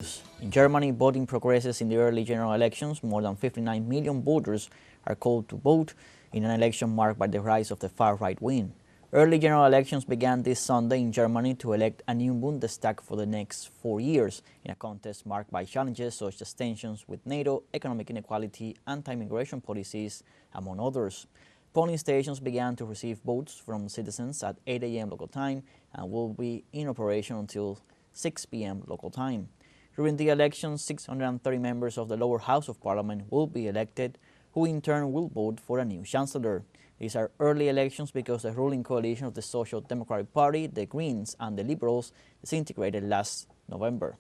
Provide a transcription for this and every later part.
In Germany, voting progresses in the early general elections. More than 59 million voters are called to vote in an election marked by the rise of the far-right wing. Early general elections began this Sunday in Germany to elect a new Bundestag for the next 4 years, in a contest marked by challenges such as tensions with NATO, economic inequality, anti-immigration policies, among others. Polling stations began to receive votes from citizens at 8 a.m. local time and will be in operation until 6 p.m. local time. During the elections, 630 members of the lower house of parliament will be elected, who in turn will vote for a new chancellor. These are early elections because the ruling coalition of the Social Democratic Party, the Greens, and the Liberals disintegrated last November.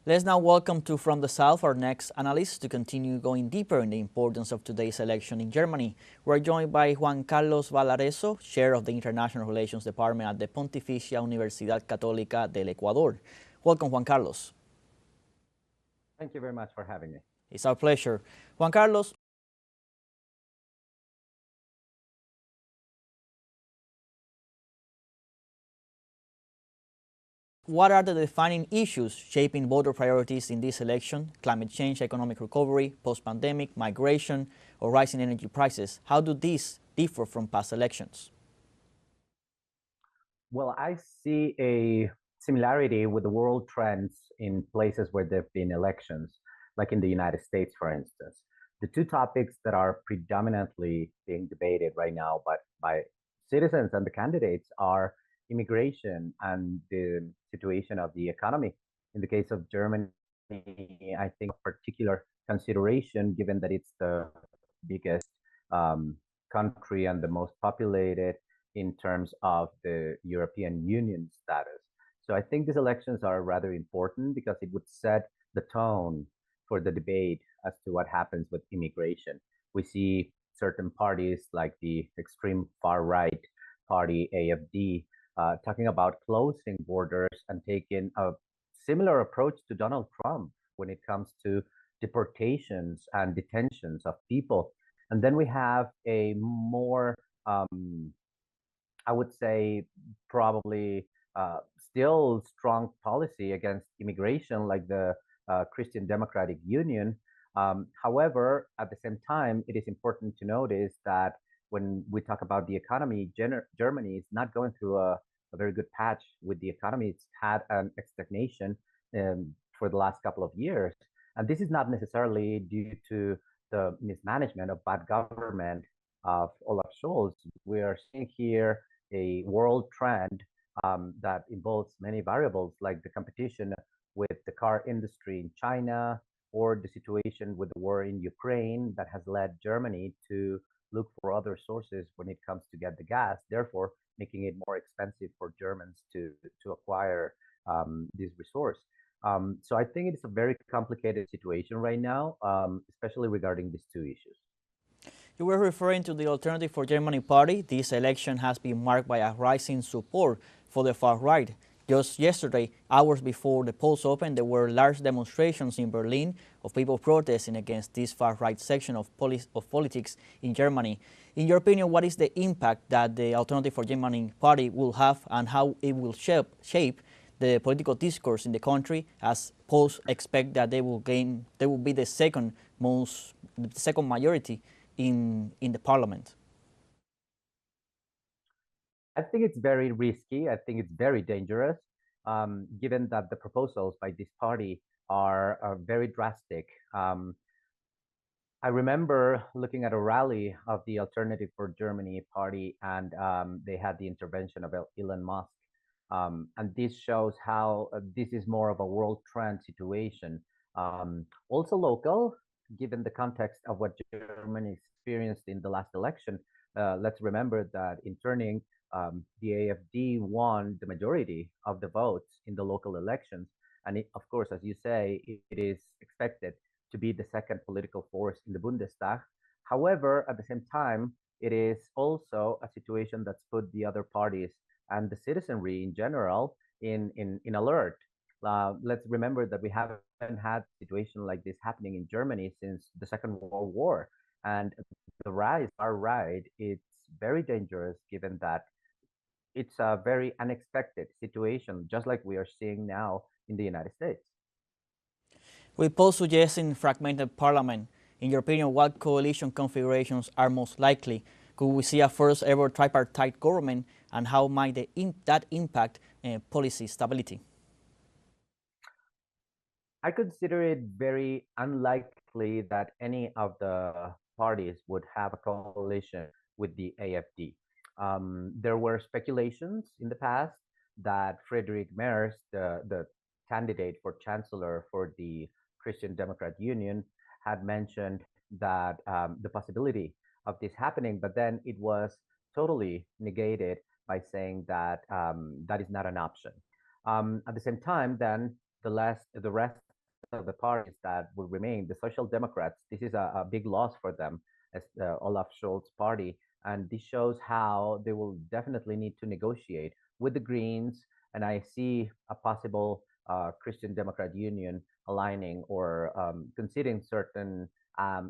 Let's now welcome to From the South our next analyst to continue going deeper in the importance of today's election in Germany. We're joined by Juan Carlos Valarezo, Chair of the International Relations Department at the Pontificia Universidad Católica del Ecuador. Welcome, Juan Carlos. Thank you very much for having me. It's our pleasure. Juan Carlos, what are the defining issues shaping voter priorities in this election? Climate change, economic recovery, post-pandemic, migration, or rising energy prices? How do these differ from past elections? Well, I see a similarity with the world trends in places where there have been elections, like in the United States, for instance. The two topics that are predominantly being debated right now by citizens and the candidates are immigration and the situation of the economy. In the case of Germany, I think particular consideration, given that it's the biggest country and the most populated in terms of the European Union status. So I think these elections are rather important because it would set the tone for the debate as to what happens with immigration. We see certain parties like the extreme far right party, AFD, talking about closing borders and taking a similar approach to Donald Trump when it comes to deportations and detentions of people. And then we have a more I would say probably still strong policy against immigration, like the Christian Democratic Union. However, at the same time, it is important to notice that when we talk about the economy, Germany is not going through a very good patch with the economy. It's had an stagnation for the last couple of years. And this is not necessarily due to the mismanagement of bad government of Olaf Scholz. We are seeing here a world trend that involves many variables like the competition with the car industry in China or the situation with the war in Ukraine that has led Germany to look for other sources when it comes to get the gas, therefore making it more expensive for Germans to acquire this resource. So I think it's a very complicated situation right now, especially regarding these two issues. You were referring to the Alternative for Germany party. This election has been marked by a rising support for the far right. Just yesterday, hours before the polls opened, there were large demonstrations in Berlin of people protesting against this far-right section of politics in Germany. In your opinion, what is the impact that the Alternative for Germany party will have and how it will shape the political discourse in the country, as polls expect that they will be the second majority in the parliament? I think it's very risky. I think it's very dangerous, given that the proposals by this party are very drastic. I remember looking at a rally of the Alternative for Germany party, and they had the intervention of Elon Musk. And this shows how this is more of a world trend situation. Also local, given the context of what Germany experienced in the last election. Let's remember that in turning, the AFD won the majority of the votes in the local elections. And of course, as you say, it is expected to be the second political force in the Bundestag. However, at the same time, it is also a situation that's put the other parties and the citizenry in general in alert. Let's remember that we haven't had a situation like this happening in Germany since the Second World War. And the rise, our ride, it's very dangerous given that it's a very unexpected situation, just like we are seeing now in the United States. With polls suggesting fragmented parliament, in your opinion, what coalition configurations are most likely? Could we see a first ever tripartite government, and how might that impact policy stability? I consider it very unlikely that any of the parties would have a coalition with the AFD. There were speculations in the past that Friedrich Merz, the candidate for chancellor for the Christian Democrat Union, had mentioned that the possibility of this happening, but then it was totally negated by saying that that is not an option. At the same time, then the rest of the parties that will remain, the Social Democrats, this is a big loss for them as the Olaf Scholz party. And this shows how they will definitely need to negotiate with the Greens. And I see a possible Christian Democrat Union aligning or conceding certain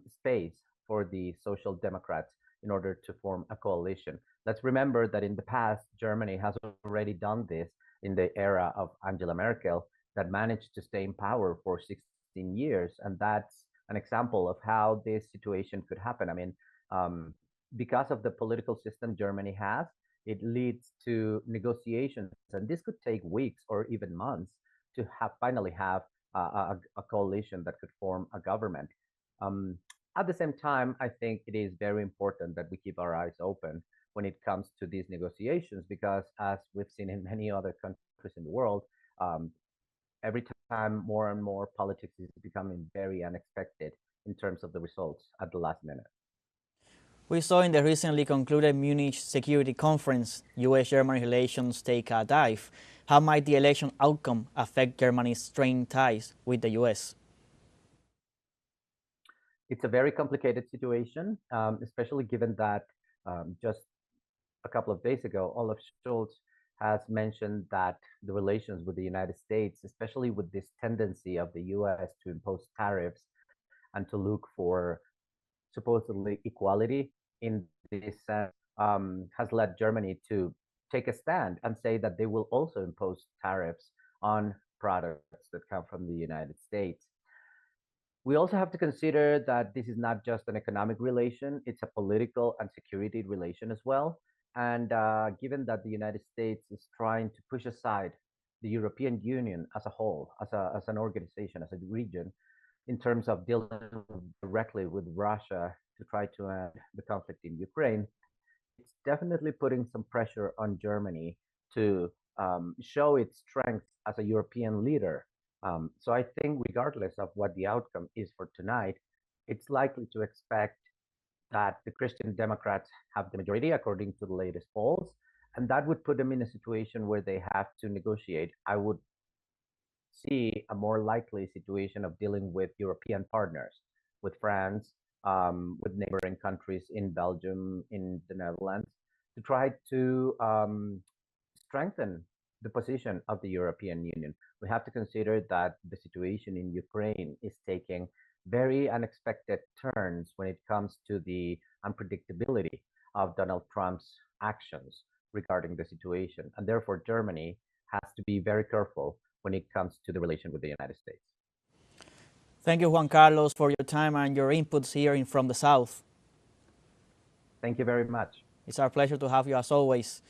space for the Social Democrats in order to form a coalition. Let's remember that in the past, Germany has already done this in the era of Angela Merkel, that managed to stay in power for 16 years. And that's an example of how this situation could happen. I mean, because of the political system Germany has, it leads to negotiations. And this could take weeks or even months to finally have a coalition that could form a government. Um, at the same time, I think it is very important that we keep our eyes open when it comes to these negotiations, because as we've seen in many other countries in the world, um, every time more and more politics is becoming very unexpected in terms of the results at the last minute. We saw in the recently concluded Munich Security Conference, U.S.-German relations take a dive. How might the election outcome affect Germany's strained ties with the U.S.? It's a very complicated situation, especially given that just a couple of days ago, Olaf Scholz has mentioned that the relations with the United States, especially with this tendency of the US to impose tariffs and to look for supposedly equality in this sense, has led Germany to take a stand and say that they will also impose tariffs on products that come from the United States. We also have to consider that this is not just an economic relation, it's a political and security relation as well. And given that the United States is trying to push aside the European Union as a whole, as an organization, as a region, in terms of dealing directly with Russia to try to end the conflict in Ukraine, it's definitely putting some pressure on Germany to show its strength as a European leader. So I think, regardless of what the outcome is for tonight, it's likely to expect that the Christian Democrats have the majority according to the latest polls, and that would put them in a situation where they have to negotiate. I would see a more likely situation of dealing with European partners, with France, with neighboring countries in Belgium, in the Netherlands, to try to strengthen the position of the European Union. We have to consider that the situation in Ukraine is taking very unexpected turns when it comes to the unpredictability of Donald Trump's actions regarding the situation. And therefore, Germany has to be very careful when it comes to the relation with the United States. Thank you, Juan Carlos, for your time and your inputs here from the South. Thank you very much. It's our pleasure to have you as always.